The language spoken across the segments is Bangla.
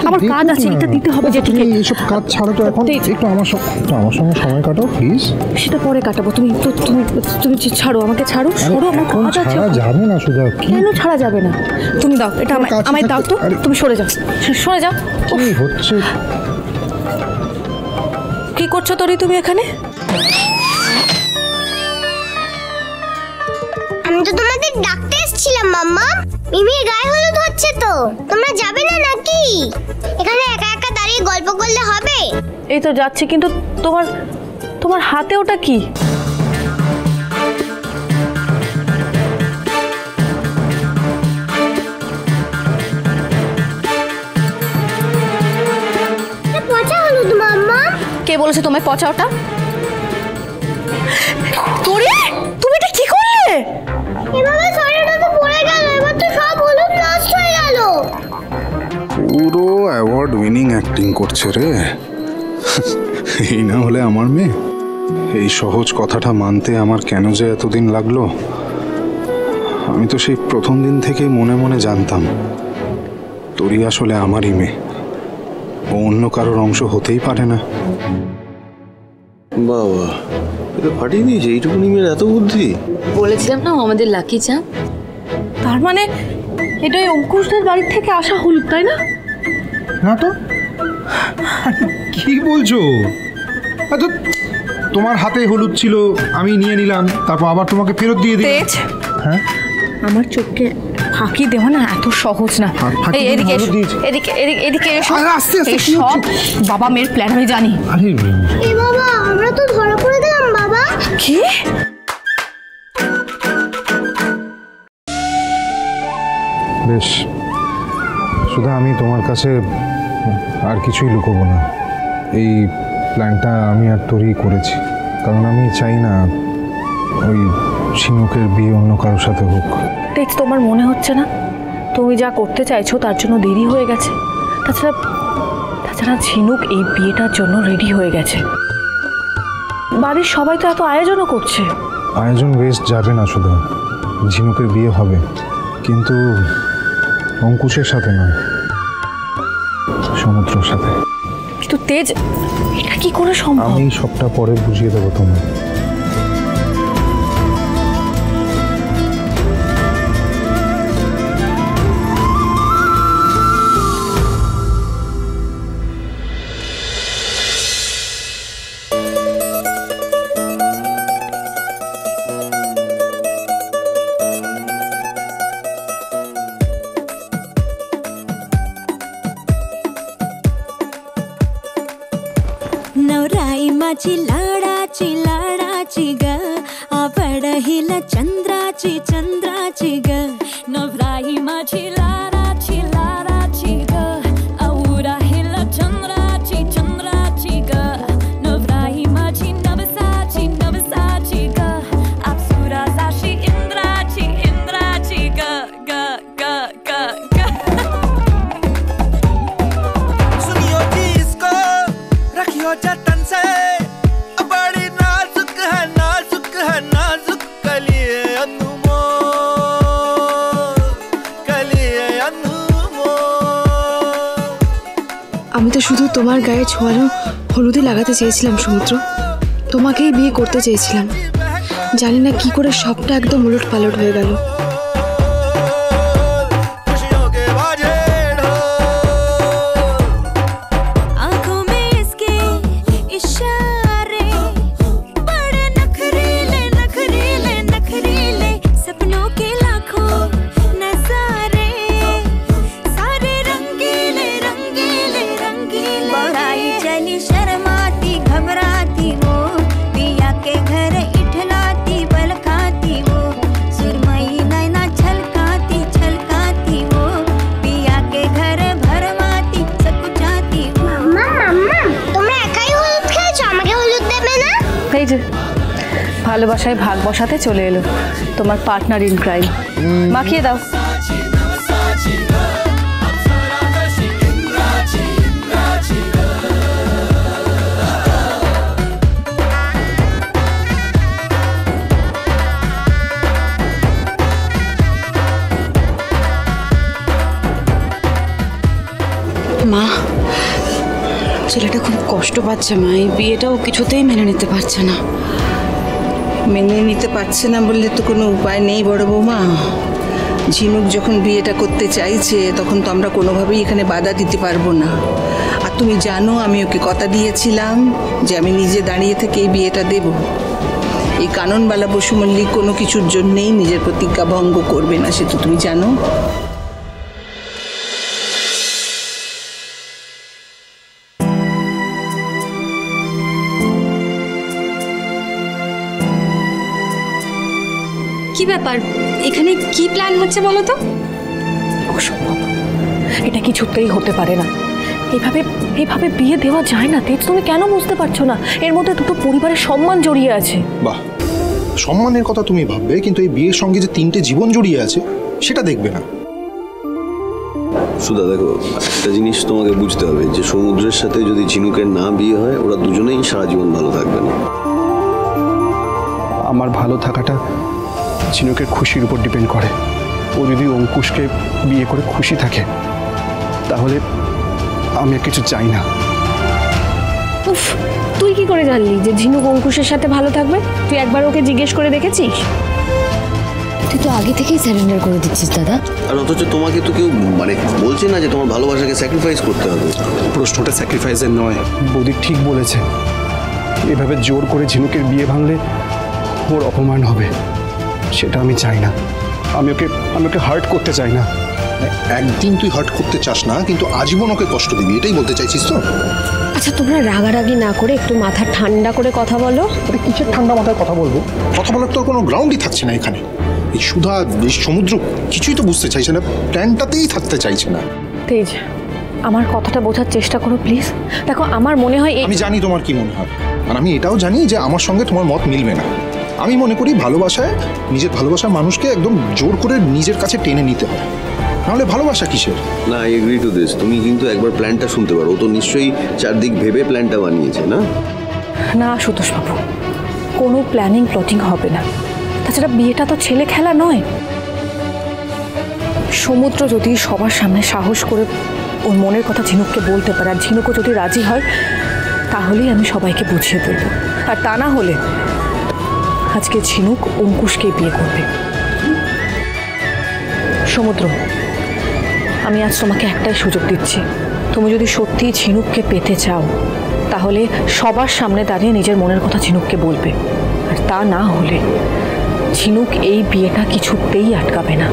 আমার কাজ আছে, এটা দিতে হবে যে ঠিক আছে। এইসব কাজ ছাড়ো তো এখন, একটু আমার সঙ্গে সময় কাটাও প্লিজ। সেটা পরে কাটাবো, তুমি ছাড়ো, আমাকে ছাড়ো, সরো, আমার কাজ আছে। ছাড়া যাবে না সুধা। কেন ছাড়া যাবে না? তুমি দাও, এটা আমায় দাও তো। তুমি সরে যাও, সরে যাও। কি হচ্ছে? কি করছো তরি তুমি এখানে? আমি তো তোমাদের ডাকতে এসেছিলাম মাম্মা। মিমির গায়ে হলুদ হচ্ছে তো, তোমরা যাবে না নাকি? এখানে একা একা দাঁড়িয়ে গল্প করলে হবে? এই তো যাচ্ছি, কিন্তু তোমার হাতে ওটা কি? পচা হলুদ মাম্মা। কে বলেছে তোমায় পচা ওটা? তোরে, তুমি এটা কি করলে? এভাবে শরীরটা তো পড়ে গেল, এবার তো সব হলুদ নষ্ট হয়ে গেল। পুরো অ্যাওয়ার্ড উইনিং অ্যাক্টিং করছে রে। এই না হলে আমার মেয়ে। এই সহজ কথাটা মানতে আমার কেন যে এতদিন লাগলো। আমি তো সেই প্রথম দিন থেকেই মনে মনে জানতাম তোরই আসলে আমারই মেয়ে, ও অন্য কারোর অংশ হতেই পারে না। বাবা, এটা ফাটিয়ে দিয়েছে, এইটুকুনি মেয়ের এত বুদ্ধি। বলেছিলাম না আমাদের লাকি চাঁদ। তার মানে এটা ওই অঙ্কুশদের বাড়ি থেকে আসা হলুদ, তাই না? না তো, কি বলছো? আচ্ছা, তোমার হাতে হলুদ ছিল, আমি নিয়ে নিলাম, তারপর আবার তোমাকে ফেরত দিয়ে দিই। হ্যাঁ, আমার চোখকে ফাঁকি দেওয়া না এত সহজ না। এদিকে এদিকে সব বাবা মেয়ের প্ল্যান আমি জানি। এ বাবা, আমরা তো ধরা পড়ে গেলাম বাবা। কি? বেশ সুধা, আমি তোমার কাছে আর কিছুই লুকোবো না। এই প্ল্যানটা আমি আর তোরই করেছি, কারণ আমি চাই না ওই ঝিনুকের বিয়ে অন্য কারোর সাথে হোক। তেজ, তোমার মনে হচ্ছে না তুমি যা করতে চাইছো তার জন্য দেরি হয়ে গেছে? তাছাড়া ঝিনুক এই বিয়েটার জন্য রেডি হয়ে গেছে। বাড়ির সবাই তো এত আয়োজনও করছে। আয়োজন ওয়েস্ট যাবে না সুধা। ঝিনুকের বিয়ে হবে, কিন্তু অঙ্কুশের সাথে নয়, সমুদ্রের সাথে। কিন্তু তেজ, এটা কি করে সম্ভব? আমি সবটা পরে বুঝিয়ে দেবো তোমায়। नवराई माझी लाडाची ग, आवडहिला चंद्राची ग. नवराई माझी लाडाची ग, आवडहिला चंद्राची ग. नवराई माझी नवसाची ग, अप्सरा जाशी इंद्राची ग ग ग ग ग. सुनियो जी इसको, रखियो जतन से, बड़ी नाजुक है नाजुक कलिए अनमोल। আমি তো শুধু তোমার গায়ে ছোঁয়ানো হলুদই লাগাতে চেয়েছিলাম সমুদ্র, তোমাকেই বিয়ে করতে চেয়েছিলাম। জানি না কি করে সবটা একদম উলট পালট হয়ে গেল। ভালোবাসায় ভাগ বসাতে চলে এলো তোমার পার্টনার ইন ক্রাইম। মাখিয়ে দাও। মা, ছেলেটা খুব কষ্ট পাচ্ছে মা, এই বিয়েটাও কিছুতেই মেনে নিতে পারছে না। মেনে নিতে পারছে না বললে তো কোনো উপায় নেই বড় বৌমা। ঝিনুক যখন বিয়েটা করতে চাইছে তখন তো আমরা কোনোভাবেই এখানে বাধা দিতে পারবো না। আর তুমি জানো আমি ওকে কথা দিয়েছিলাম যে আমি নিজে দাঁড়িয়ে থেকে এই বিয়েটা দেব। এই কাননবালা বসু মল্লিক কোনো কিছুর জন্যেই নিজের প্রতিজ্ঞা ভঙ্গ করবে না, সে তো তুমি জানো। কি ব্যাপার, এখানে কি প্ল্যান হচ্ছে বলো তো? অসম্ভব, এটা কিছুতেই হতে পারে না। এইভাবে এইভাবে বিয়ে দেওয়া যায় না তেজ, তুমি কেন বুঝতে পারছো না? এর মধ্যে দুটো পরিবারের সম্মান জড়িয়ে আছে। বাহ, সম্মানের কথা তুমি ভাববে, কিন্তু এই বিয়ের সঙ্গে যে 3টে জীবন জড়িয়ে আছে সেটা দেখবে না। সুধা দেখো, একটা জিনিস তোমাকে বুঝতে হবে যে সমুদ্রের সাথে যদি ঝিনুকের না বিয়ে হয়, ওরা দুজনেই সারা জীবন ভালো থাকবে না। আমার ভালো থাকাটা ঝিনুকের খুশির উপর ডিপেন্ড করে। ও যদি অঙ্কুশকে বিয়ে করে খুশি থাকে তাহলে আমি আর কিছু চাই না। উফ, তুই কি করে জানলি যে ঝিনুক অঙ্কুশের সাথে ভালো থাকবে? তুই একবার ওকে জিজ্ঞেস করে দেখেছিস? তুই তো আগে থেকেই স্যারেন্ডার করে দিচ্ছিস দাদা। আর অথচ তোমাকে তো কেউ বলছে না যে তোমার ভালোবাসাকে স্যাক্রিফাইস করতে হবে। প্রশ্নটা স্যাক্রিফাইসের নয়। বৌদি ঠিক বলেছে, এভাবে জোর করে ঝিনুকের বিয়ে ভাঙলে ওর অপমান হবে, সেটা আমি চাই না। আমি ওকে হার্ট করতে চাই না। একদিন তুই হার্ট করতে চাস না, কিন্তু আজীবন ওকে কষ্ট দিবি, এটাই বলতে চাইছিস তো? আচ্ছা তোমরা রাগারাগি না করে একটু মাথা ঠান্ডা করে কথা বলো। আরে কিসের ঠান্ডা মাথায় কথা বলবো? কথা বলার তোর কোনো গ্রাউন্ডই থাকছে না এখানে। এই সুধা, এই সমুদ্র কিছুই তো বুঝতে চাইছে না, প্ল্যানটাতেই থাকতে চাইছে না। তেজ, আমার কথাটা বোঝার চেষ্টা করো প্লিজ। দেখো, আমার মনে হয় আমি জানি তোমার কি মনে হয়, আর আমি এটাও জানি যে আমার সঙ্গে তোমার মত মিলবে না। আমি মনে করি ভালোবাসায় নিজের ভালোবাসার মানুষকে একদম জোর করে নিজের কাছে টেনে নিতে হয়, নাহলে ভালোবাসা কিসের? না, আই এগ্রি টু দিস। তুমি কিন্তু একবার প্ল্যানটা শুনতে পারো। ও তো নিশ্চয়ই চারদিক ভেবে প্ল্যানটা বানিয়েছে, না? না সুতোষ বাবু, কোনো প্ল্যানিং প্লটিং হবে না। তাছাড়া বিয়েটা তো ছেলে খেলা নয়। সমুদ্র যদি সবার সামনে সাহস করে ওর মনের কথা ঝিনুককে বলতে পারে, আর ঝিনুকও যদি রাজি হয়, তাহলেই আমি সবাইকে বুঝিয়ে বলবো। আর তা না হলে আজকে ঝিনুক অঙ্কুশকে বিয়ে করবে। সমুদ্র, আমি আজ তোমাকে একটাই সুযোগ দিচ্ছি। তুমি যদি সত্যিই ঝিনুককে পেতে চাও, তাহলে সবার সামনে দাঁড়িয়ে নিজের মনের কথা ঝিনুককে বলবে। আর তা না হলে ঝিনুক এই বিয়েটা কিছুতেই আটকাবে না।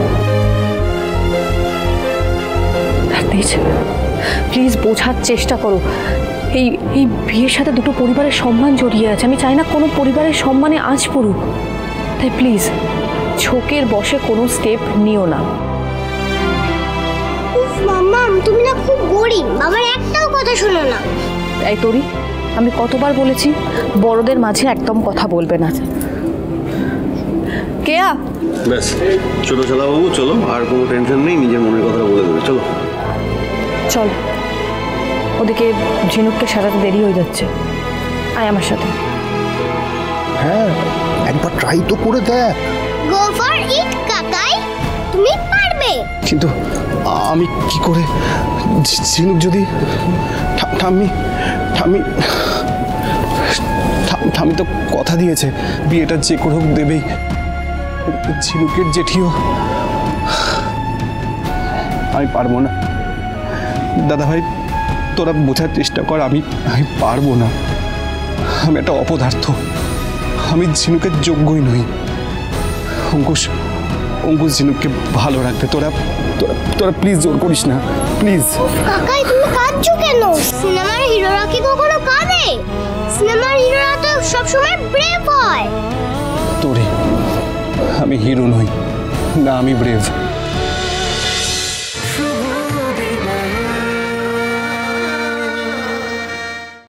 প্লিজ বোঝার চেষ্টা করো, এই বিয়ের সাথে দুটো পরিবারের সম্মান জড়িয়ে আছে। আমি চাই না কোনো পরিবারের সম্মানে আঁচ পড়ুক। তাই প্লিজ ঝোঁকের বশে কোনো স্টেপ নিও না। উফ মাম্মা, তুমি না খুব গরিব, বাবার একটাও কথা শোনো না। এই তোরি, আমি কতবার বলেছি বড়দের মাঝে একদম কথা বলবে না। কেয়া, ব্যাস, চলো বাবু, চলো। আর কোনো টেনশন নেই, নিজের মনের কথা বলে দেবে। চলো চল। ওদিকে ঝিনুককে সাজাতে দেরি হয়ে যাচ্ছে, আয় আমার সাথে। হ্যাঁ, একবার ট্রাই তো করে দেখ। গো ফর ইট কাকাই, তুমি পারবে। কিন্তু আমি কি করে? ঝিনুক যদি ঠাম্মি তো কথা দিয়েছে বিয়েটা যে করে হোক দেবেই। ঝিনুকের জেঠিও। আমি পারবো না দাদা ভাই, তোরা বোঝার চেষ্টা কর। আমি পারবো না। আমি একটা অপদার্থ, আমি ঝিনুকের যোগ্যই নই। অঙ্কুশ ঝিনুককে ভালো রাখবে। তোরা প্লিজ জোর করিস না, প্লিজ। কাকাই তুমি কাঁদছো কেন? সিনেমার হিরোরা কি কখনো কাঁদে? সিনেমার হিরোরা তো সবসময় ব্রেভ হয়। তোরে, আমি হিরো নই না, আমি ব্রেভ।